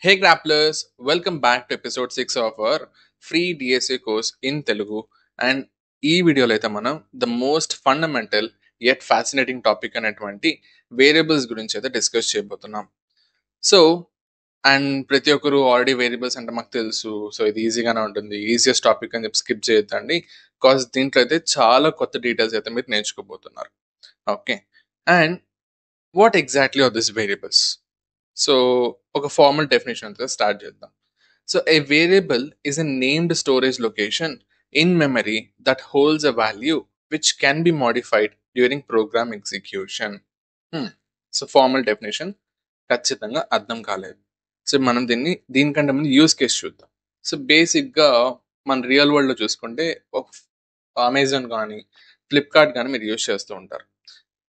Hey Grapplers, welcome back to episode 6 of our free DSA course in Telugu. And ఈ వీడియోలో అయితే మనం the most fundamental yet fascinating topic అనేటువంటి variables గురించి అయితే డిస్కస్ చేయబోతున్నాం. సో అండ్ ప్రతి ఒక్కరు ఆల్రెడీ వేరియబుల్స్ అంటే మాకు తెలుసు, సో ఇది ఈజీగానే ఉంటుంది, ఈజియస్ట్ టాపిక్ అని చెప్పి స్కిప్ చేయొద్దండి. బికాస్ దీంట్లో అయితే చాలా కొత్త డీటెయిల్స్ అయితే మీరు నేర్చుకోబోతున్నారు. Okay, and what exactly are this variables? So ఒక ఫార్మల్ డెఫినేషన్ తో స్టార్ట్ చేద్దాం. So a variable is a named storage location in memory that holds a value which can be modified during program execution. So formal definition ఖచ్చితంగా అర్థం కాలేదు. So మనం దీనికంటే ముందు use case చూద్దాం. సో బేసిక్గా మన రియల్ వరల్డ్లో చూసుకుంటే ఒక అమెజాన్ కానీ ఫ్లిప్కార్ట్ కానీ మీరు యూస్ చేస్తూ ఉంటారు.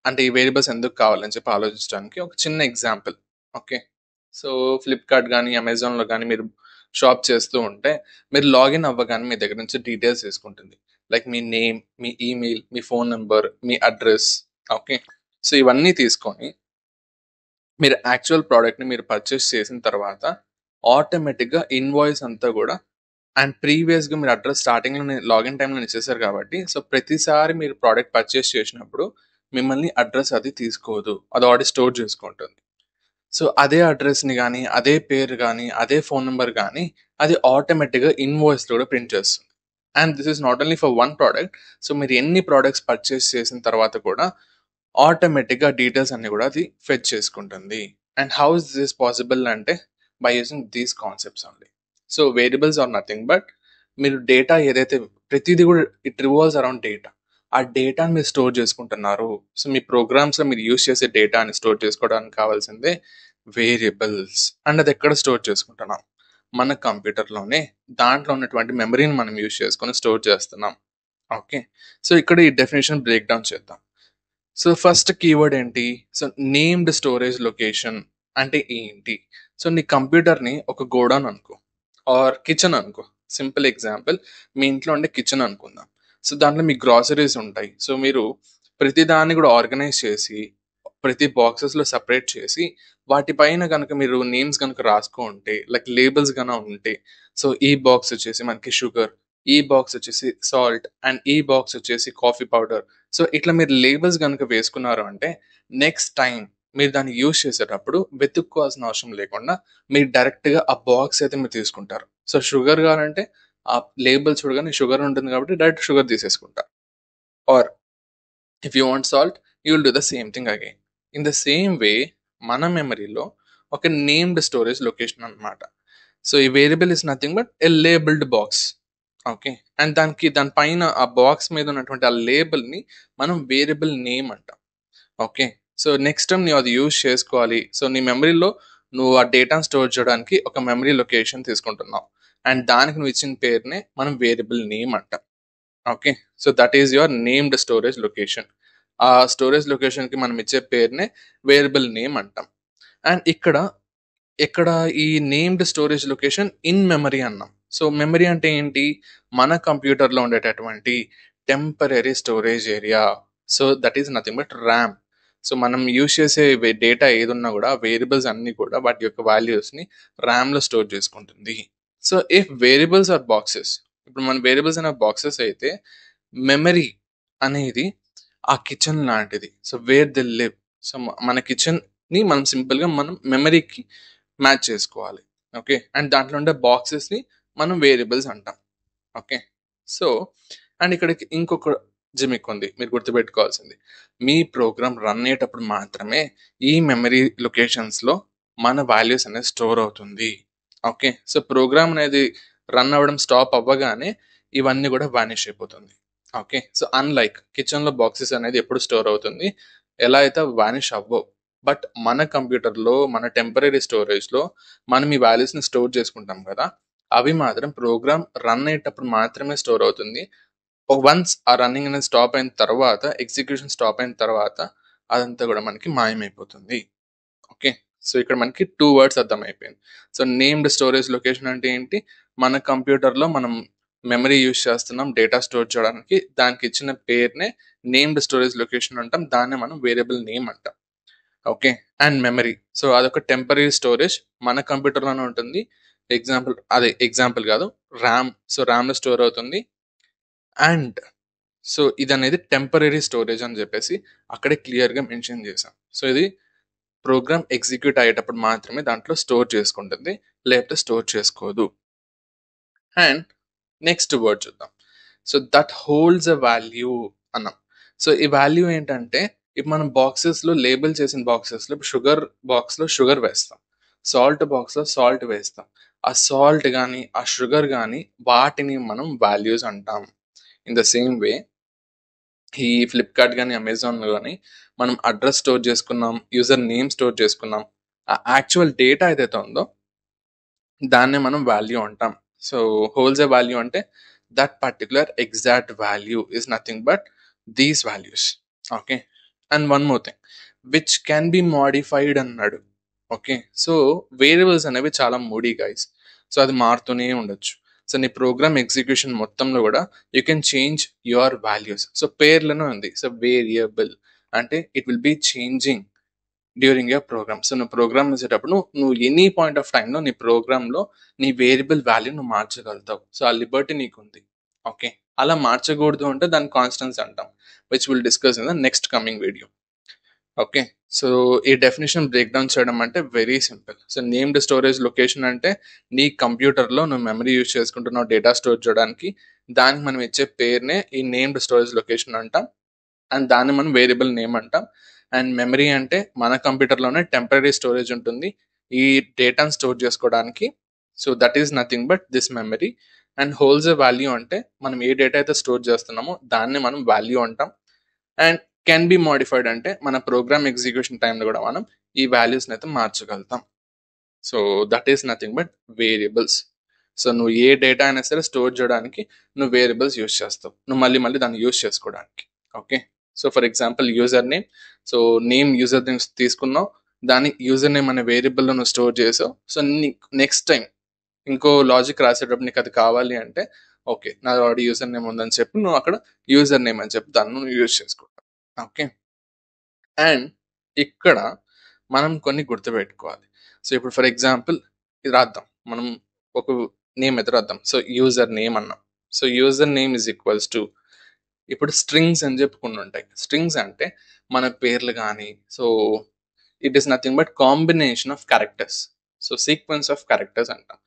అంటే ఈ వేరియబుల్స్ ఎందుకు కావాలని చెప్పి ఆలోచించడానికి ఒక చిన్న ఎగ్జాంపుల్. ఓకే, సో ఫ్లిప్కార్ట్ కానీ అమెజాన్లో కానీ మీరు షాప్ చేస్తూ ఉంటే మీరు లాగిన్ అవ్వగానే మీ దగ్గర నుంచి డీటెయిల్స్ తీసుకుంటుంది. లైక్ మీ నేమ్, మీ ఈమెయిల్, మీ ఫోన్ నెంబర్, మీ అడ్రస్. ఓకే, సో ఇవన్నీ తీసుకొని మీరు యాక్చువల్ ప్రోడక్ట్ని మీరు పర్చేస్ చేసిన తర్వాత ఆటోమేటిక్గా ఇన్వాయిస్ అంతా కూడా అండ్ ప్రీవియస్గా మీరు అడ్రస్ స్టార్టింగ్లో లాగిన్ టైంలో ఇచ్చేసారు కాబట్టి సో ప్రతిసారి మీరు ప్రోడక్ట్ పర్చేస్ చేసినప్పుడు మిమ్మల్ని అడ్రస్ అది తీసుకోదు, అది ఆల్రెడీ స్టోర్ చేసుకుంటుంది. సో అదే అడ్రస్ని కానీ, అదే పేరు కానీ, అదే ఫోన్ నెంబర్ కానీ అది ఆటోమేటిక్గా ఇన్వాయిస్లో కూడా ప్రింట్ చేస్తుంది. And this is not only for one product. So మీరు ఎన్ని ప్రోడక్ట్స్ పర్చేస్ చేసిన తర్వాత కూడా ఆటోమేటిక్గా డీటెయిల్స్ అన్ని కూడా అది ఫెచ్ చేసుకుంటుంది. And how is this possible అంటే by using these concepts only. So variables are nothing but మీరు డేటా ఏదైతే ప్రతిదీ కూడా ఇట్ రివాల్వ్స్ అరౌండ్ డేటా. ఆ డేటాని మీరు స్టోర్ చేసుకుంటున్నారు. సో మీ ప్రోగ్రామ్స్లో మీరు యూస్ చేసే డేటాని స్టోర్ చేసుకోవడానికి కావాల్సిందే వేరియబుల్స్. అండ్ అది ఎక్కడ స్టోర్ చేసుకుంటున్నాం? మన కంప్యూటర్లోనే. దాంట్లో ఉన్నటువంటి మెమరీని మనం యూస్ చేసుకొని స్టోర్ చేస్తున్నాం. ఓకే, సో ఇక్కడ ఈ డెఫినేషన్ బ్రేక్ డౌన్ చేద్దాం. సో ఫస్ట్ కీవర్డ్ ఏంటి? సో నేమ్డ్ స్టోరేజ్ లొకేషన్ అంటే ఏంటి? సో నీ కంప్యూటర్ని ఒక గోడౌన్ అనుకో ఆర్ కిచెన్ అనుకో. సింపుల్ ఎగ్జాంపుల్, మీ ఇంట్లో ఉండే కిచెన్ అనుకుందాం. సో దాంట్లో మీ గ్రాసరీస్ ఉంటాయి. సో మీరు ప్రతి దాన్ని కూడా ఆర్గనైజ్ చేసి ప్రతి బాక్సెస్లో సపరేట్ చేసి వాటిపైన కనుక మీరు నేమ్స్ కనుక రాసుకో ఉంటే, లైక్ లేబుల్స్ కనుక ఉంటే, సో ఈ బాక్స్ వచ్చేసి మనకి షుగర్, ఈ బాక్స్ వచ్చేసి సాల్ట్, అండ్ ఈ బాక్స్ వచ్చేసి కాఫీ పౌడర్. సో ఇట్లా మీరు లేబుల్స్ కనుక వేసుకున్నారు అంటే నెక్స్ట్ టైం మీరు దాన్ని యూజ్ చేసేటప్పుడు వెతుక్కోవాల్సిన అవసరం లేకుండా మీరు డైరెక్ట్గా ఆ బాక్స్ అయితే మీరు తీసుకుంటారు. సో షుగర్ కావాలంటే ఆ లేబుల్ చూడగానే షుగర్ ఉంటుంది కాబట్టి డైరెక్ట్ షుగర్ తీసేసుకుంటారు. Or if you want salt, you will do the same thing again. In the same way మన మెమరీలో ఒక నేమ్డ్ స్టోరేజ్ లొకేషన్ అనమాట. సో ఈ variable is nothing but a labelled box. Okay, and దానిపైన ఆ box మీద ఉన్నటువంటి ఆ లేబుల్ని మనం వేరియబుల్ నేమ్ అంటాం. ఓకే, సో నెక్స్ట్ టైం నువ్వు అది యూజ్ చేసుకోవాలి. సో నీ మెమరీలో నువ్వు ఆ డేటాను స్టోర్ చేయడానికి ఒక మెమరీ లొకేషన్ తీసుకుంటున్నావు. అండ్ దానికి నువ్వు ఇచ్చిన పేరునే మనం వేరియబుల్ నేమ్ అంటాం. Okay, so that is your named storage location. ఆ స్టోరేజ్ లొకేషన్కి మనం ఇచ్చే పేరునే వేరియబుల్ నేమ్ అంటాం. అండ్ ఇక్కడ ఈ named storage location in memory అన్నాం. సో మెమరీ అంటే ఏంటి? మన కంప్యూటర్లో ఉండేటటువంటి temporary storage area. So that is nothing but RAM. So మనం యూజ్ చేసే డేటా ఏదున్నా కూడా వేరియబుల్స్ అన్నీ కూడా వాటి యొక్క వాల్యూస్ని ర్యామ్లో స్టోర్ చేసుకుంటుంది. So if variables are boxes, ఇప్పుడు మన వేరియబుల్స్ అనే బాక్సెస్ అయితే మెమరీ అనేది ఆ కిచెన్ లాంటిది. So where the live. So మన కిచెన్ని మనం సింపుల్గా మనం మెమరీకి మ్యాచ్ చేసుకోవాలి. ఓకే, అండ్ దాంట్లో ఉండే బాక్సెస్ని మనం వేరియబుల్స్ అంటాం. ఓకే, సో అండ్ ఇక్కడికి ఇంకొక జిమిక్ ఉంది మీరు గుర్తుపెట్టుకోవాల్సింది. మీ ప్రోగ్రామ్ రన్ అయ్యేటప్పుడు మాత్రమే ఈ మెమరీ లొకేషన్స్లో మన వాల్యూస్ అనేది స్టోర్ అవుతుంది. ఓకే, సో ప్రోగ్రామ్ అనేది రన్ అవ్వడం స్టాప్ అవ్వగానే ఇవన్నీ కూడా వానిష్ అయిపోతుంది. ఓకే, సో అన్లైక్ కిచెన్లో బాక్సెస్ అనేది ఎప్పుడు స్టోర్ అవుతుంది, ఎలా అయితే వానిష్ అవ్వవు. బట్ మన కంప్యూటర్లో మన టెంపరరీ స్టోరేజ్లో మనం ఈ వాల్యూస్ని స్టోర్ చేసుకుంటాం కదా, అవి మాత్రం ప్రోగ్రామ్ రన్ అయ్యేటప్పుడు మాత్రమే స్టోర్ అవుతుంది. వన్స్ ఆ రన్నింగ్ అనేది స్టాప్ అయిన తర్వాత, ఎగ్జిక్యూషన్ స్టాప్ అయిన తర్వాత అదంతా కూడా మనకి మాయమైపోతుంది. ఓకే, సో ఇక్కడ మనకి 2 వర్డ్స్ అర్థమైపోయింది. సో నేమ్డ్ స్టోరేజ్ లొకేషన్ అంటే ఏంటి? మన కంప్యూటర్లో మనం మెమరీ యూజ్ చేస్తున్నాం డేటా స్టోర్ చేయడానికి, దానికి ఇచ్చిన పేరునే నేమ్డ్ స్టోరేజ్ లొకేషన్ అంటాం. దాన్నే మనం వేరియబుల్ నేమ్ అంటాం. ఓకే. And memory. సో అదొక టెంపరరీ స్టోరేజ్ మన కంప్యూటర్‌లోనే ఉంటుంది. ఎగ్జాంపుల్ కాదు, ర్యామ్. సో ర్యామ్‌లో స్టోర్ అవుతుంది. అండ్ సో ఇదనేది టెంపరరీ స్టోరేజ్ అని చెప్పేసి అక్కడే క్లియర్‌గా మెన్షన్ చేశాం. సో ఇది ప్రోగ్రామ్ ఎగ్జిక్యూట్ అయ్యేటప్పుడు మాత్రమే దాంట్లో స్టోర్ చేసుకుంటుంది. లేకపోతే స్టోర్ చేసుకోదు. అండ్ నెక్స్ట్ వర్డ్ చూద్దాం. So that holds a value అన్నాం. సో ఈ వాల్యూ ఏంటంటే, ఇప్పుడు మనం బాక్సెస్‌లో లేబుల్ చేసిన బాక్సెస్‌లో షుగర్ బాక్స్‌లో షుగర్ వేస్తాం. సాల్ట్ బాక్స్‌లో సాల్ట్ వేస్తాం. ఆ సాల్ట్ గాని, ఆ షుగర్ గాని వాటిని మనం వాల్యూస్ అంటాం. ఇన్ ద సేమ్ వే ఈ ఫ్లిప్‌కార్ట్ గాని, అమెజాన్‌లో గాని మనం అడ్రెస్ స్టోర్ చేసుకున్నాం, యూజర్ నేమ్ స్టోర్ చేసుకున్నాం. ఆ యాక్చువల్ డేటా ఏదైతే ఉందో దాన్నే మనం వాల్యూ అంటాం. సో హోల్స్ ఎ వాల్యూ అంటే that particular exact value is nothing but these values. Okay. And one more thing which can be modified అన్నాడు. ఓకే. సో వేరియబుల్స్ అనేవి చాలా మూడీ గైస్. సో అది మారుతూనే ఉండొచ్చు. సో నీ ప్రోగ్రామ్ ఎగ్జిక్యూషన్ మొత్తంలో కూడా you can change your values. So పేర్లోనే ఉంది. సో వేరియబుల్ అంటే it will be changing during your program. So నువ్వు ప్రోగ్రామ్ చేసేటప్పుడు నువ్వు ఎనీ పాయింట్ ఆఫ్ టైంలో నీ ప్రోగ్రామ్లో నీ వేరియబుల్ వాల్యూ నువ్వు మార్చగలుగుతావు. సో ఆ లిబర్టీ నీకుంది. ఓకే. అలా మార్చకూడదు అంటే దాన్ని కాన్స్టెన్స్ అంటాం, which will discuss in the next coming video. Okay. So ఈ డెఫినేషన్ బ్రేక్ డౌన్ చేయడం అంటే very simple. So named storage location అంటే నీ కంప్యూటర్లో నువ్వు మెమరీ యూజ్ చేసుకుంటున్నావు డేటా స్టోర్ చేయడానికి, దానికి మనం ఇచ్చే పేరునే ఈ నేమ్డ్ స్టోరేజ్ లొకేషన్ అంటాం. అండ్ దాన్ని మనం వేరియబుల్ నేమ్ అంటాం. అండ్ మెమరీ అంటే మన కంప్యూటర్లోనే టెంపరరీ స్టోరేజ్ ఉంటుంది ఈ డేటాను స్టోర్ చేసుకోవడానికి. So that is nothing but this memory. And holes a value అంటే మనం ఏ డేటా అయితే స్టోర్ చేస్తున్నామో దాన్ని మనం వాల్యూ అంటాం. అండ్ కెన్ బి మోడిఫైడ్ అంటే మన ప్రోగ్రామ్ ఎగ్జిక్యూషన్ టైంలో కూడా మనం ఈ వాల్యూస్ని అయితే మార్చగలుగుతాం. So that is nothing but variables. So నువ్వు ఏ డేటా అయినా సరే స్టోర్ చేయడానికి నువ్వు వేరియబుల్స్ యూస్ చేస్తావు, నువ్వు మళ్ళీ మళ్ళీ దాన్ని యూస్ చేసుకోవడానికి. Okay. So for example user name. So name user name తీసుకున్నావు, దాని యూజర్ నేమ్ అనే వేరియబుల్లో నువ్వు స్టోర్ చేసావు. సో నెక్స్ట్ టైం ఇంకో లాజిక్ రాసేటప్పుడు నీకు అది కావాలి అంటే ఓకే నా ఆల్రెడీ యూజర్ నేమ్ ఉందని చెప్పి నువ్వు అక్కడ యూజర్ నేమ్ అని చెప్పి దాన్ని నువ్వు యూజ్ చేసుకుంటావు. ఓకే. అండ్ ఇక్కడ మనం కొన్ని గుర్తుపెట్టుకోవాలి. సో ఇప్పుడు ఫర్ ఎగ్జాంపుల్ ఇది రాద్దాం మనం, ఒక నేమ్ అయితే రాద్దాం. సో యూజర్ నేమ్ అన్నాం. So user name is equals to, ఇప్పుడు స్ట్రింగ్స్ అని చెప్పి కొన్ని ఉంటాయి. స్ట్రింగ్స్ అంటే మన పేర్లు కానీ, so it is nothing but combination of characters. So sequence of characters అంటాం.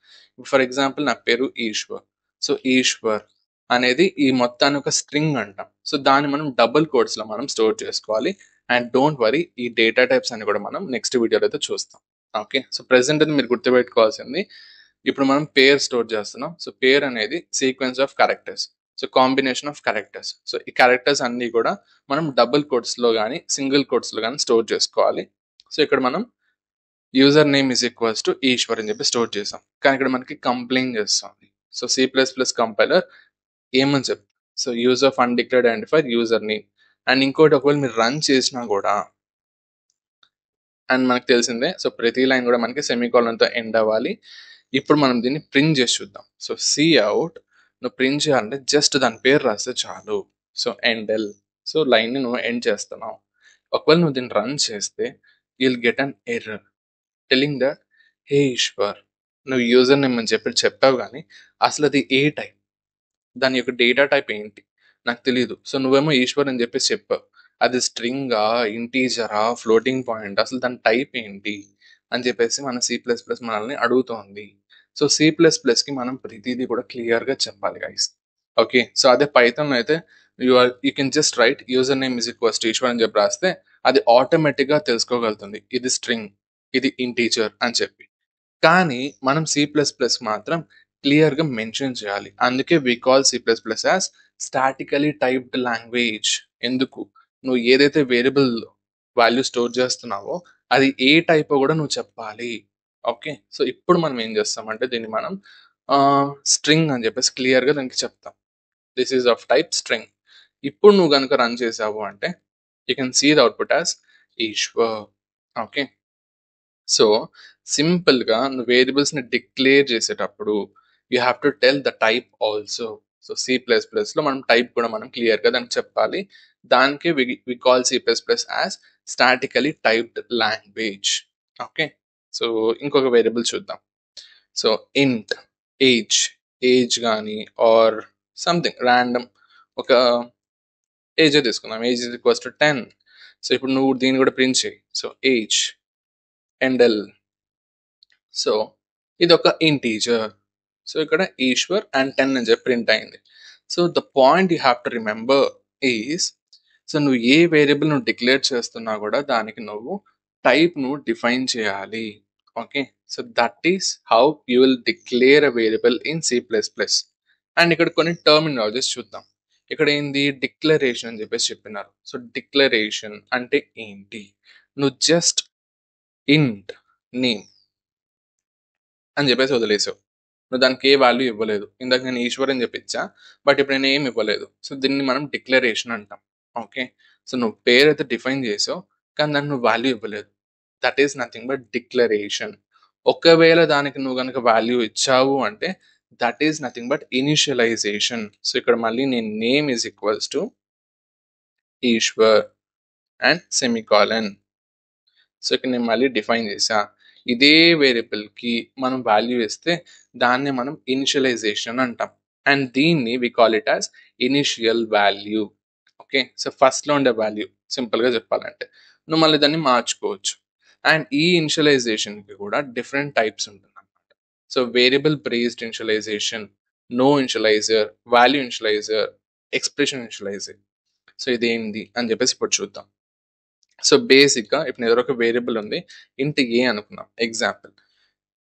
ఫర్ ఎగ్జాంపుల్ నా పేరు ఈశ్వర్. సో ఈశ్వర్ అనేది ఈ మొత్తాన్ని ఒక స్ట్రింగ్ అంటాం. సో దాన్ని మనం డబుల్ కోడ్స్లో మనం స్టోర్ చేసుకోవాలి. అండ్ డోంట్ వరీ ఈ డేటా టైప్స్ అని కూడా మనం నెక్స్ట్ వీడియోలో అయితే చూస్తాం. ఓకే. సో ప్రెసెంట్ అది మీరు గుర్తుపెట్టుకోవాల్సింది, ఇప్పుడు మనం పేర్ స్టోర్ చేస్తున్నాం. సో పేర్ అనేది sequence of characters. So combination of characters. So ఈ క్యారెక్టర్స్ అన్నీ కూడా మనం డబుల్ కోడ్స్లో కానీ సింగిల్ కోడ్స్లో కానీ స్టోర్ చేసుకోవాలి. సో ఇక్కడ మనం user name is equals to Eshwar అని చెప్పి స్టోర్ చేసాం. కానీ ఇక్కడ మనకి కంప్లైంట్ చేస్తుంది. సో C++ కంపైలర్ ఏమని చెప్తాం, so use of undeclared identifier user name. And ఇంకోటి ఒకవేళ మీరు రన్ చేసినా కూడా, అండ్ మనకు తెలిసిందే సో ప్రతి లైన్ కూడా మనకి సెమీకోలన్తో ఎండ్ అవ్వాలి. ఇప్పుడు మనం దీన్ని ప్రింట్ చేసి చూద్దాం. సో సి అవుట్ నువ్వు ప్రింట్ చేయాలంటే జస్ట్ దాని పేరు రాస్తే చాలు. సో ఎండెల్. సో లైన్ని నువ్వు ఎండ్ చేస్తున్నావు. ఒకవేళ నువ్వు దీన్ని రన్ చేస్తే you'll get an error telling that hey Eshwar, నువ్వు యూజర్ నేమ్ అని చెప్పావు కానీ అసలు అది ఏ టైప్, దాని యొక్క డేటా టైప్ ఏంటి నాకు తెలియదు. సో నువ్వేమో ఈశ్వర్ అని చెప్పేసి చెప్పావు, అది స్ట్రింగా, ఇంటీజరా, ఫ్లోటింగ్ పాయింట్, అసలు దాని టైప్ ఏంటి అని చెప్పేసి మన C++ మనల్ని అడుగుతోంది. సో C++కి మనం ప్రతిదీ కూడా క్లియర్గా చెప్పాలి గైస్. ఓకే. సో అదే పైథాన్లో అయితే you can just write user name is equals to Eshwar అని చెప్పి రాస్తే అది ఆటోమేటిక్గా తెలుసుకోగలుగుతుంది ఇది స్ట్రింగ్, ఇది ఇంటీజర్ అని చెప్పి. కానీ మనం C++ మాత్రం క్లియర్గా మెన్షన్ చేయాలి. అందుకే we call C++ as statically typed language. ఎందుకు, నువ్వు ఏదైతే వేరియబుల్ వాల్యూ స్టోర్ చేస్తున్నావో అది ఏ టైప్ కూడా నువ్వు చెప్పాలి. ఓకే. సో ఇప్పుడు మనం ఏం చేస్తామంటే దీన్ని మనం స్ట్రింగ్ అని చెప్పేసి క్లియర్గా దానికి చెప్తాం. This is of type string. ఇప్పుడు నువ్వు కనుక రన్ చేసావు అంటే you can see the output as Ishwar. Okay. So సింపుల్గా నువ్వు వేరియబుల్స్ని డిక్లేర్ చేసేటప్పుడు you have to tell the type also. So C++లో మనం టైప్ కూడా మనం క్లియర్గా దానికి చెప్పాలి. దానికి we call C++ as statically typed language. Okay, so ఇంకొక వేరియబుల్ చూద్దాం. సో ఇంట్ ఏజ్, ఏజ్ కానీ ఆర్ సంథింగ్ ర్యాండమ్ ఒక ఏజ్ తీసుకుందాం. Age is equals to 10. So ఇప్పుడు నువ్వు దీన్ని కూడా ప్రింట్ చేయి. సో ఏజ్ ఎండల్. సో ఇది ఒక ఇంటీజర్. సో ఇక్కడ ఈశ్వర్ అండ్ 10 అని చెప్పి ప్రింట్ అయింది. So the point you have to remember is, so నువ్వు ఏ వేరియబుల్ నువ్వు డిక్లేర్ చేస్తున్నా కూడా దానికి నువ్వు టైప్ ను డిఫైన్ చేయాలి. Okay, so that is how you will declare a variable in C++. And ఇక్కడ కొన్ని టర్మినాలజీస్ చూద్దాం. ఇక్కడ ఏంది, డిక్లరేషన్ అని చెప్పేసి చెప్పినారు. సో డిక్లరేషన్ అంటే ఏంటి, నువ్వు జస్ట్ ఇంట్ నేమ్ అని చెప్పేసి వదిలేసావు. నువ్వు దానికి ఏ వాల్యూ ఇవ్వలేదు. ఇందాక నేను ఈశ్వర్ అని చెప్పించా, బట్ ఇప్పుడు నేను ఏం ఇవ్వలేదు. సో దీన్ని మనం డిక్లరేషన్ అంటాం. ఓకే, సో నువ్వు పేరు అయితే డిఫైన్ చేసావు, కానీ దానికి నువ్వు వాల్యూ ఇవ్వలేదు. That is nothing but declaration. ఒకవేళ దానికి నువ్వు కనుక వాల్యూ ఇచ్చావు అంటే that is nothing but initialisation. So ఇక్కడ మళ్ళీ నేను name is equals to Eshwar and semicolon. So ఇక్కడ నేను మళ్ళీ డిఫైన్ చేసా. ఇదే వేరియబుల్కి మనం వాల్యూ ఇస్తే దాన్ని మనం ఇనిషియలైజేషన్ అంటాం. అండ్ దీన్ని we call it as initial value. Okay, so ఫస్ట్లో ఉండే వాల్యూ సింపుల్గా చెప్పాలంటే నువ్వు మళ్ళీ దాన్ని మార్చుకోవచ్చు. అండ్ ఈ ఇనిషియలైజేషన్కి కూడా డిఫరెంట్ టైప్స్ ఉంటుంది అనమాట. So variable based initialization, no initializer, value initializer, expression initializer. So ఇదేంటి అని చెప్పేసి ఇప్పుడు చూద్దాం. సో బేసిక్గా ఇప్పుడు ఏదో ఒక వేరియబుల్ ఉంది, ఇంట్ ఏ అనుకున్నాం example.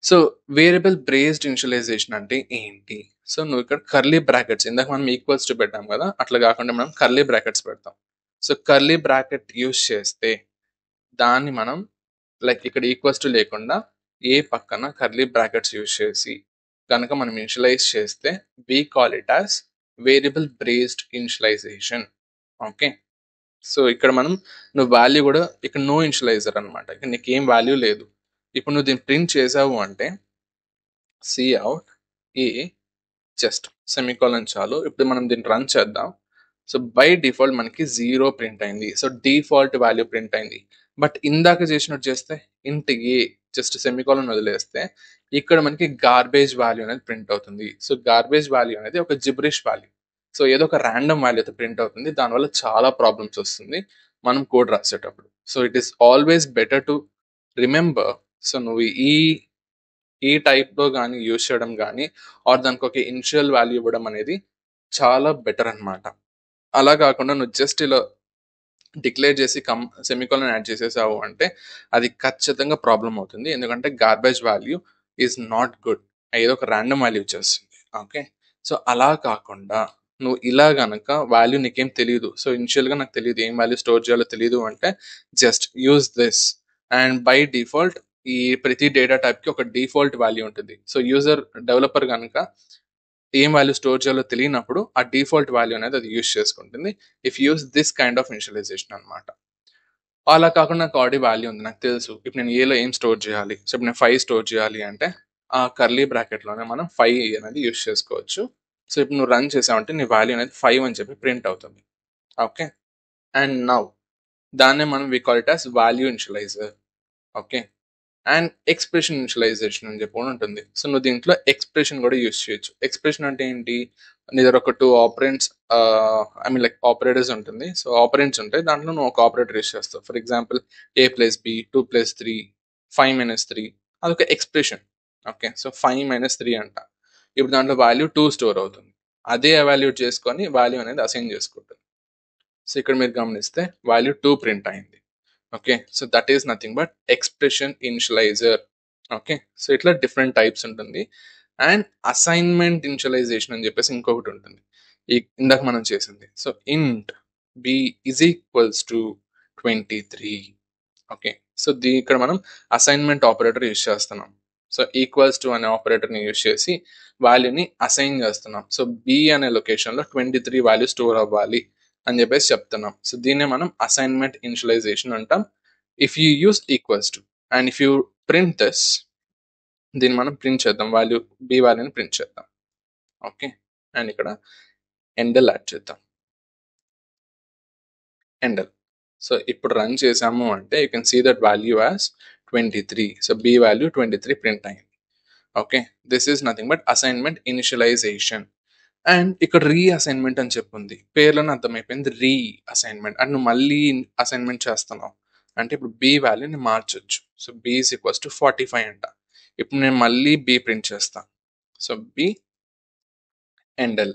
So variable based initialisation అంటే ఏంటి, సో నువ్వు ఇక్కడ కర్లీ బ్రాకెట్స్, ఇందాక మనం ఈక్వల్స్ టు పెట్టాం కదా, అట్లా కాకుండా మనం కర్లీ బ్రాకెట్స్ పెడతాం. సో కర్లీ బ్రాకెట్ యూస్ చేస్తే దాన్ని మనం లైక్ ఇక్కడ ఈక్వల్స్ టు లేకుండా ఏ పక్కన కర్లీ బ్రాకెట్స్ యూస్ చేసి కనుక మనం ఇనిషియలైజ్ చేస్తే we call it as variable based initialisation. Okay, so ఇక్కడ మనం నువ్వు వాల్యూ కూడా ఇక్కడ నో ఇనిషియలైజర్ అనమాట, ఇక్కడ నీకు ఏం వాల్యూ లేదు. ఇప్పుడు నువ్వు దీన్ని ప్రింట్ చేసావు అంటే Cout ఏ జస్ట్ సెమికోలన్ చాలు. ఇప్పుడు మనం దీన్ని రన్ చేద్దాం. సో బై డిఫాల్ట్ మనకి 0 ప్రింట్ అయింది. సో డిఫాల్ట్ వాల్యూ ప్రింట్ అయింది. బట్ ఇందాక చేసినట్టు చేస్తే ఇంట్ ఏ జస్ట్ సెమికోలన్ వదిలేస్తే ఇక్కడ మనకి గార్బేజ్ వాల్యూ అనేది ప్రింట్ అవుతుంది. సో గార్బేజ్ వాల్యూ అనేది ఒక జిబ్రిష్ వాల్యూ. సో ఏదో ఒక ర్యాండమ్ వాల్యూ అయితే ప్రింట్ అవుతుంది. దానివల్ల చాలా ప్రాబ్లమ్స్ వస్తుంది మనం కోడ్ రాసేటప్పుడు. So it is always better to remember. So నువ్వు ఈ టైప్లో కానీ యూజ్ చేయడం కానీ ఆర్ దానికి ఒక ఇనిషియల్ వాల్యూ ఇవ్వడం అనేది చాలా బెటర్ అనమాట. అలా కాకుండా నువ్వు జస్ట్ ఇలా డిక్లేర్ చేసి సెమికోలన్ యాడ్ చేసేసావు అంటే అది ఖచ్చితంగా ప్రాబ్లం అవుతుంది. ఎందుకంటే garbage value is not good, ఏదో ఒక ర్యాండమ్ వాల్యూ వచ్చేస్తుంది. ఓకే, సో అలా కాకుండా నువ్వు ఇలా గనక వాల్యూ నీకేం తెలియదు, సో ఇనిషియల్గా నాకు తెలియదు ఏం వాల్యూ స్టోర్ చేయాలో తెలియదు అంటే just use this. And by default ఈ ప్రతి డేటా టైప్కి ఒక డిఫాల్ట్ వాల్యూ ఉంటుంది. సో యూజర్ డెవలపర్ కనుక ఏం వాల్యూ స్టోర్ చేయాలో తెలియనప్పుడు ఆ డిఫాల్ట్ వాల్యూ అనేది అది యూస్ చేసుకుంటుంది if use this kind of initialisation అనమాట. అలా కాకుండా నాకు ఆల్రెడీ వాల్యూ ఉంది, నాకు తెలుసు ఇప్పుడు నేను ఏలో ఏం స్టోర్ చేయాలి. సో ఇప్పుడు నేను 5 స్టోర్ చేయాలి అంటే ఆ కర్లీ బ్రాకెట్లోనే మనం 5 అనేది యూస్ చేసుకోవచ్చు. సో ఇప్పుడు నువ్వు రన్ చేసావంటే నీ వాల్యూ అనేది 5 అని చెప్పి ప్రింట్ అవుతుంది. ఓకే, అండ్ నౌ దాన్నే మనం we call it as value initializer. Okay, and expression initialization అని చెప్పి కూడా ఉంటుంది. సో నువ్వు దీంట్లో ఎక్స్ప్రెషన్ కూడా యూస్ చేయొచ్చు. ఎక్స్ప్రెషన్ అంటే ఏంటి, నీ దగ్గర ఒక 2 operands I mean like operators ఉంటుంది. సో ఆపరెంట్స్ ఉంటాయి, దాంట్లో నువ్వు ఒక ఆపరేటర్ యూస్ చేస్తావు. ఫర్ ఎగ్జాంపుల్ A+B 2+3 5-3 అదొక ఎక్స్ప్రెషన్. ఓకే, సో 5-3 అంట. ఇప్పుడు దాంట్లో వాల్యూ 2 స్టోర్ అవుతుంది. అదే ఎవాల్యూట్ చేసుకొని వాల్యూ అనేది అసైన్ చేసుకుంటుంది. సో ఇక్కడ మీరు గమనిస్తే వాల్యూ 2 ప్రింట్ అయింది. Okay, so that is nothing but expression initializer. Okay, so ఇట్లా డిఫరెంట్ టైప్స్ ఉంటుంది. అండ్ అసైన్మెంట్ ఇనిషియలైజేషన్ అని చెప్పేసి ఇంకొకటి ఉంటుంది, ఇందాక మనం చేసింది. So int b is equals to 23. Okay, so ఇక్కడ మనం అసైన్మెంట్ ఆపరేటర్ యూజ్ చేస్తున్నాం. సో ఈక్వల్స్ టు అనే ఆపరేటర్ని యూజ్ చేసి వాల్యూని అసైన్ చేస్తున్నాం. సో బి అనే లొకేషన్లో 23 వాల్యూ స్టోర్ అవ్వాలి అని చెప్పేసి చెప్తున్నాం. సో దీన్నే మనం అసైన్మెంట్ ఇనిషియలైజేషన్ అంటాం. If you use equals to and if you print this, దీన్ని మనం ప్రింట్ చేద్దాం, వాల్యూ బి వాల్యూని ప్రింట్ చేద్దాం. ఓకే, అండ్ ఇక్కడ ఎండల్ యాడ్ చేద్దాం. ఎండల్. సో ఇప్పుడు రన్ చేసాము అంటే you can see that value as 23. So b value 23 print అయింది. Okay, this is nothing but assignment initialization. And ఇక్కడ రీ అసైన్మెంట్ అని చెప్పుంది, పేర్లోనే అర్థమైపోయింది. రీ అసైన్మెంట్ అంటే నువ్వు మళ్ళీ అసైన్మెంట్ చేస్తున్నావు అంటే ఇప్పుడు బి వాల్యూని మార్చొచ్చు. So b is equals to 45 అంట. ఇప్పుడు నేను మళ్ళీ బి ప్రింట్ చేస్తాను. So b endl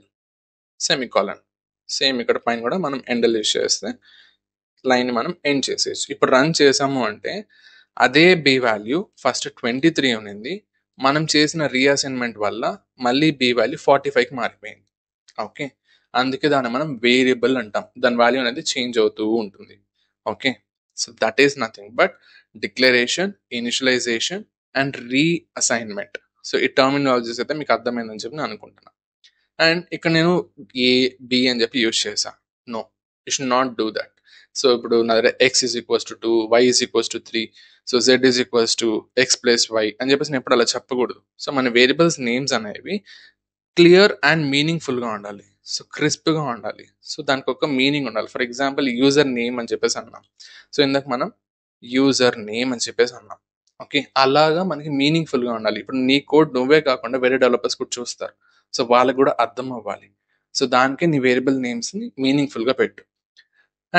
semicolon. Same ఇక్కడ పైన కూడా మనం ఎండల్ యూస్ చేస్తే లైన్ మనం ఎండ్ చేసేయచ్చు. ఇప్పుడు రన్ చేసాము అంటే అదే బి వాల్యూ ఫస్ట్ 23 ఉన్నింది, మనం చేసిన రీఅసైన్మెంట్ వల్ల మళ్ళీ బి వాల్యూ 45కి మారిపోయింది. ఓకే, అందుకే దాన్ని మనం వేరియబుల్ అంటాం. దాని వాల్యూ అనేది చేంజ్ అవుతూ ఉంటుంది. Okay, so that is nothing but declaration, initialization and reassignment. So ఈ టర్మినాలజీస్ అయితే మీకు అర్థమైందని చెప్పి నేను అనుకుంటున్నాను. అండ్ ఇక్కడ నేను ఏ బి అని చెప్పి యూజ్ చేశా. No, you should not do that. So ఇప్పుడు నా దగ్గర x is equals to 2, y is equals to 3, so z is equals to x plus y అని చెప్పేసి నేను ఎప్పుడు అలా చెప్పకూడదు. సో మన వేరియబుల్స్ నేమ్స్ అనేవి క్లియర్ అండ్ మీనింగ్ఫుల్గా ఉండాలి. సో క్రిస్ప్గా ఉండాలి. సో దానికి ఒక మీనింగ్ ఉండాలి. ఫర్ ఎగ్జాంపుల్ యూజర్ నేమ్ అని చెప్పేసి అన్నాం. సో ఇందాక మనం యూజర్ నేమ్ అని చెప్పేసి అన్నాం. ఓకే, అలాగా మనకి మీనింగ్ఫుల్గా ఉండాలి. ఇప్పుడు నీ కోడ్ నువ్వే కాకుండా వేరే డెవలపర్స్ కూడా చూస్తారు. సో వాళ్ళకి కూడా అర్థం అవ్వాలి. సో దానికి నీ వేరియబుల్ నేమ్స్ని మీనింగ్ఫుల్గా పెట్టు.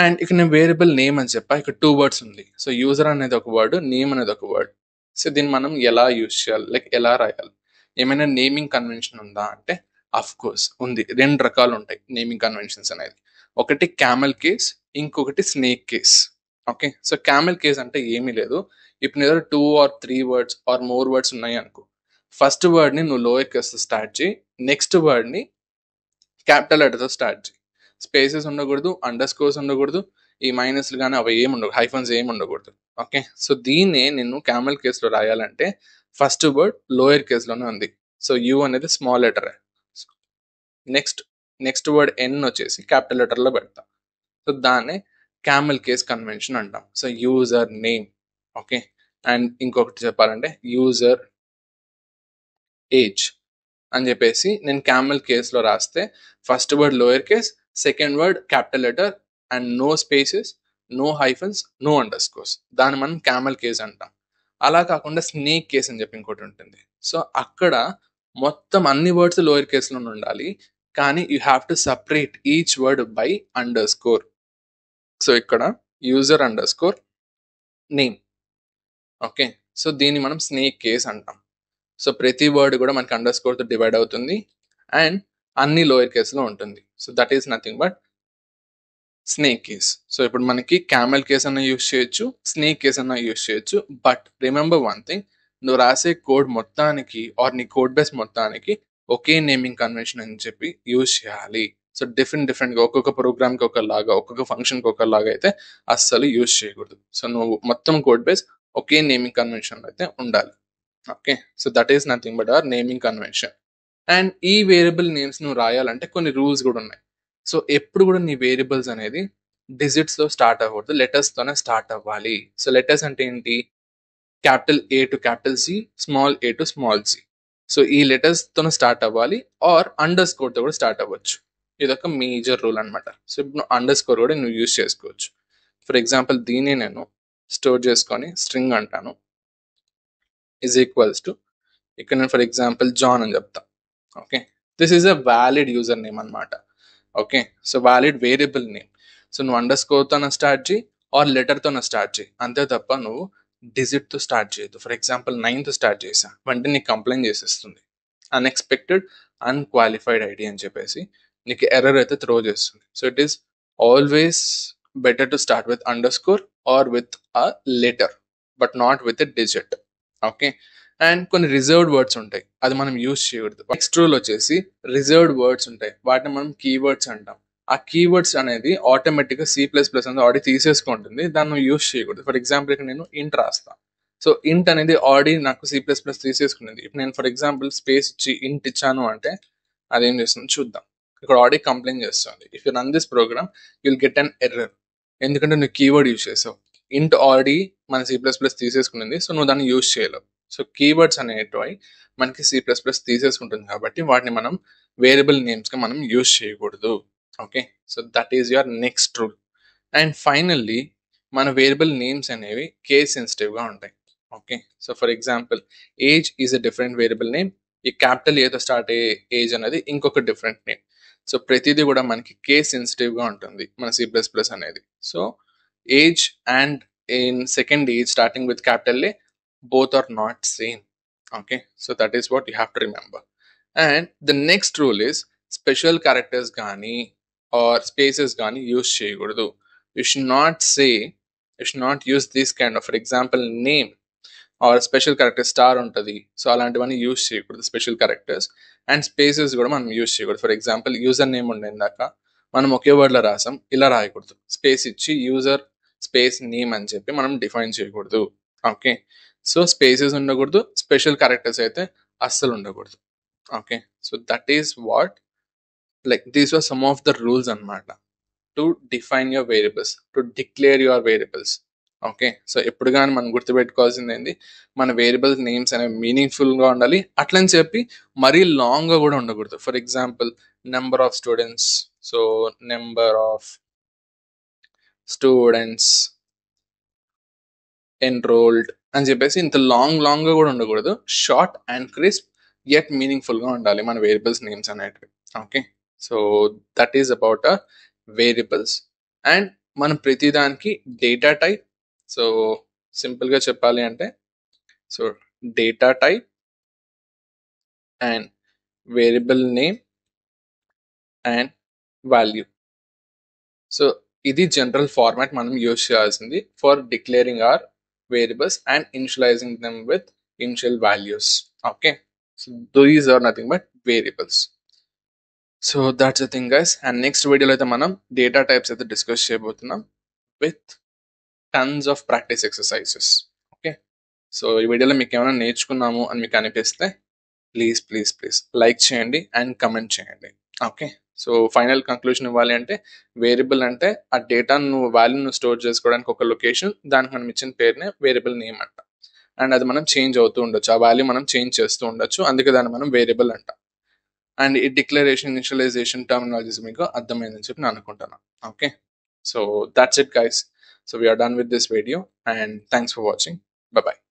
అండ్ ఇక్కడ నేను వేరియబుల్ నేమ్ అని చెప్పా, ఇక్కడ 2 వర్డ్స్ ఉంది. సో యూజర్ అనేది ఒక వర్డ్, నేమ్ అనేది ఒక వర్డ్. సో దీన్ని మనం ఎలా యూజ్ చేయాలి, లైక్ ఎలా రాయాలి, ఏమైనా నేమింగ్ కన్వెన్షన్ ఉందా అంటే అఫ్ కోర్స్ ఉంది. 2 రకాలు ఉంటాయి నేమింగ్ కన్వెన్షన్స్ అనేది. ఒకటి క్యామెల్ కేస్, ఇంకొకటి snake case. Okay, so camel case అంటే ఏమీ లేదు. ఇప్పుడు ఏదో 2 or 3 words or more words ఉన్నాయి అనుకో, ఫస్ట్ వర్డ్ని నువ్వు లోయర్ కేస్తో స్టార్ట్ చేయి, నెక్స్ట్ వర్డ్ని క్యాపిటల్ లెటర్తో స్టార్ట్ చేయి. స్పేసెస్ ఉండకూడదు, అండర్ స్కోర్స్ ఉండకూడదు, ఈ మైనస్లు కానీ అవి ఏమి ఉండకూడదు, హైఫన్స్ ఏమి ఉండకూడదు. ఓకే, సో దీన్నే నేను క్యామెల్ కేస్లో రాయాలంటే ఫస్ట్ వర్డ్ లోయర్ కేస్లోనే ఉంది. సో యూ అనేది స్మాల్ లెటర్. నెక్స్ట్ వర్డ్ ఎన్ వచ్చేసి క్యాపిటల్ లెటర్లో పెడతా. సో దాన్నే క్యామెల్ కేస్ కన్వెన్షన్ అంటాం. So user name. Okay, and ఇంకొకటి చెప్పాలంటే యూజర్ ఏజ్ అని చెప్పేసి నేను క్యామెల్ కేస్లో రాస్తే first word lower case, second word capital letter and no spaces, no hyphens, no underscores. దాన్ని మనం క్యామెల్ కేస్ అంటాం. అలా కాకుండా స్నేక్ కేస్ అని చెప్పి ఇంకోటి ఉంటుంది. సో అక్కడ మొత్తం అన్ని వర్డ్స్ లోయర్ కేస్లోనే ఉండాలి, కానీ you have to separate each word by underscore. So ఇక్కడ user underscore name. Okay, so దీన్ని మనం స్నేక్ కేస్ అంటాం. సో ప్రతి వర్డ్ కూడా మనకి అండర్ స్కోర్తో డివైడ్ అవుతుంది అండ్ అన్ని లోయర్ కేస్లో ఉంటుంది. So that is nothing but snake case. So ఇప్పుడు మనకి క్యామెల్ కేస్ అన్న యూస్ చేయొచ్చు, స్నేక్ కేస్ అన్న యూస్ చేయొచ్చు. బట్ రిమెంబర్ వన్ థింగ్, నువ్వు రాసే కోడ్ మొత్తానికి ఆర్ నీ కోడ్ బేస్ మొత్తానికి ఒకే నేమింగ్ కన్వెన్షన్ అని చెప్పి యూజ్ చేయాలి. సో డిఫరెంట్గా ఒక్కొక్క ప్రోగ్రామ్కి ఒకలాగా, ఒక్కొక్క ఫంక్షన్కి ఒకలాగా అయితే అస్సలు యూజ్ చేయకూడదు. సో నువ్వు మొత్తం కోడ్ బేస్ ఒకే నేమింగ్ కన్వెన్షన్ అయితే ఉండాలి. Okay, so that is nothing but our naming convention. And ఈ వేరియబుల్ నేమ్స్ నువ్వు రాయాలంటే కొన్ని రూల్స్ కూడా ఉన్నాయి. సో ఎప్పుడు కూడా నీ వేరియబుల్స్ అనేది డిజిట్స్తో స్టార్ట్ అవ్వకూడదు, లెటర్స్తోనే స్టార్ట్ అవ్వాలి. సో లెటర్స్ అంటే ఏంటి, capital A to capital C, small a to small c. So ఈ లెటర్స్తోనే స్టార్ట్ అవ్వాలి ఆర్ అండర్ స్కోర్తో కూడా స్టార్ట్ అవ్వచ్చు. ఇదొక మేజర్ రూల్ అనమాట. సో ఇప్పుడు అండర్ స్కోర్ కూడా నువ్వు యూజ్ చేసుకోవచ్చు. ఫర్ ఎగ్జాంపుల్ దీన్ని నేను స్టోర్ చేసుకొని స్ట్రింగ్ అంటాను, ఈజ్ ఈక్వల్స్ టు, ఇక్కడ నేను ఫర్ ఎగ్జాంపుల్ జాన్ అని చెప్తా. Okay, this is a valid user name అనమాట. Okay, so valid variable name. So నువ్వు అండర్ స్కోర్తో స్టార్ట్ చేయి ఆర్ లెటర్తో స్టార్ట్ చేయి, అంతే తప్ప నువ్వు డిజిట్తో స్టార్ట్ చేయొద్దు. ఫర్ ఎగ్జాంపుల్ 9తో స్టార్ట్ చేసా వెంటనే నీకు కంప్లైంట్ చేసేస్తుంది, అన్ఎక్స్పెక్టెడ్ అన్క్వాలిఫైడ్ ఐడి అని చెప్పేసి నీకు ఎర్రర్ అయితే త్రో చేస్తుంది. So it is always better to start with under score or with a letter but not with a digit. Okay, and కొన్ని రిజర్వ్డ్ వర్డ్స్ ఉంటాయి, అది మనం యూజ్ చేయకూడదు. నెక్స్ట్ రూల్ వచ్చేసి రిజర్వ్డ్ వర్డ్స్ ఉంటాయి, వాటిని మనం కీవర్డ్స్ అంటాం. ఆ కీవర్డ్స్ అనేది ఆటోమేటిక్గా C++ అనేది ఆడి తీసేసుకుంటుంది, దాన్ని నువ్వు యూజ్ చేయకూడదు. ఫర్ ఎగ్జాంపుల్ ఇక్కడ నేను ఇంట్ రాస్తాను. సో ఇంట్ అనేది ఆడి నాకు C++ తీసేసుకునేది. ఇప్పుడు నేను ఫర్ ఎగ్జాంపుల్ స్పేస్ ఇచ్చి ఇంట్ ఇచ్చాను అంటే అదేం చేస్తుంది చూద్దాం. ఇక్కడ ఆడి కంప్లైంట్ చేస్తుంది, if you run this program you'll get an error. ఎందుకంటే నువ్వు కీవర్డ్ యూజ్ చేసావు. ఇంట్ ఆడి మన C++ తీసేసుకునేది, సో నువ్వు దాన్ని యూజ్ చేయలేవు. సో కీవర్డ్స్ అనేటివి మనకి C++ తీసేసుకుంటుంది కాబట్టి వాటిని మనం వేరియబుల్ నేమ్స్గా మనం యూజ్ చేయకూడదు. Okay, so that is your next rule. And finally మన వేరియబుల్ నేమ్స్ అనేవి కేస్ సెన్సిటివ్గా ఉంటాయి. Okay, so for example age is a different variable name. ఈ క్యాపిటల్ ఏతో స్టార్ట్ అయ్యే ఏజ్ అనేది ఇంకొక డిఫరెంట్ నేమ్. సో ప్రతిదీ కూడా మనకి కేస్ సెన్సిటివ్గా ఉంటుంది మన C++ అనేది. So age and in second age starting with capital A, both are not same. Okay, so that is what you have to remember. And the next rule is special characters gani or spaces gani use cheyakudadu. You should not say, you should not use this kind of, for example, name or special character star untadi, so అలాంటివన్నీ use చేయకూడదు special characters. And spaces కూడా మనం use చేయకూడదు. For example user name ఉండే ఇందాక మనం ఒకే వర్డ్లో రాసాం, ఇలా రాయకూడదు. స్పేస్ ఇచ్చి యూజర్ స్పేస్ నేమ్ అని చెప్పి మనం డిఫైన్ చేయకూడదు. ఓకే, సో స్పేసెస్ ఉండకూడదు, స్పెషల్ క్యారెక్టర్స్ అయితే అస్సలు ఉండకూడదు. Okay, so that is what, like these are some of the rules అన్నమాట to define your variables, to declare your variables. Okay, so ఎప్పుడు కానీ మనం గుర్తుపెట్టుకోవాల్సింది ఏంటి, మన వేరియబుల్స్ నేమ్స్ అనేవి మీనింగ్ఫుల్గా ఉండాలి. అట్లని చెప్పి మరీ లాంగ్గా కూడా ఉండకూడదు. For example number of students, so number of students enrolled అని చెప్పేసి ఇంత లాంగ్గా కూడా ఉండకూడదు. షార్ట్ అండ్ క్రిస్ప్ యట్ మీనింగ్ఫుల్గా ఉండాలి మన వేరియబుల్స్ నేమ్స్ అనేటివి. Okay, so that is about a variables. And మనం ప్రతిదానికి డేటా టైప్, సో సింపుల్గా చెప్పాలి అంటే, so data type and variable name and value, so ఇది జనరల్ ఫార్మాట్ మనం యూజ్ చేయాల్సింది for declaring our variables and initialising them with initial values. Okay, so these are nothing but variables. So that's the thing guys. And next వీడియోలో అయితే మనం data types అయితే discuss చేయబోతున్నాం with tons of practice exercises. Okay, so ఈ వీడియోలో మీకు ఏమైనా నేర్చుకున్నాము అని మీకు అనిపిస్తే ప్లీజ్ ప్లీజ్ ప్లీజ్ లైక్ చేయండి అండ్ కమెంట్ చేయండి. ఓకే, సో ఫైనల్ కంక్లూజన్ ఇవ్వాలి అంటే, వేరియబుల్ అంటే ఆ డేటాను వాల్యూను స్టోర్ చేసుకోవడానికి ఒక లొకేషన్, దానికి మనం ఇచ్చిన పేరునే వేరియబుల్ నేమ్ అంట. అండ్ అది మనం చేంజ్ అవుతూ ఉండొచ్చు, ఆ వాల్యూ మనం చేంజ్ చేస్తూ ఉండొచ్చు, అందుకే దాన్ని మనం వేరియబుల్ అంట. అండ్ ఈ డిక్లరేషన్ ఇనిషియలైజేషన్ టర్మినాలజీస్ మీకు అర్థమైందని చెప్పి నేను అనుకుంటున్నాను. Okay, so that's it guys. So we're done with this video and thanks for watching. Bye bye.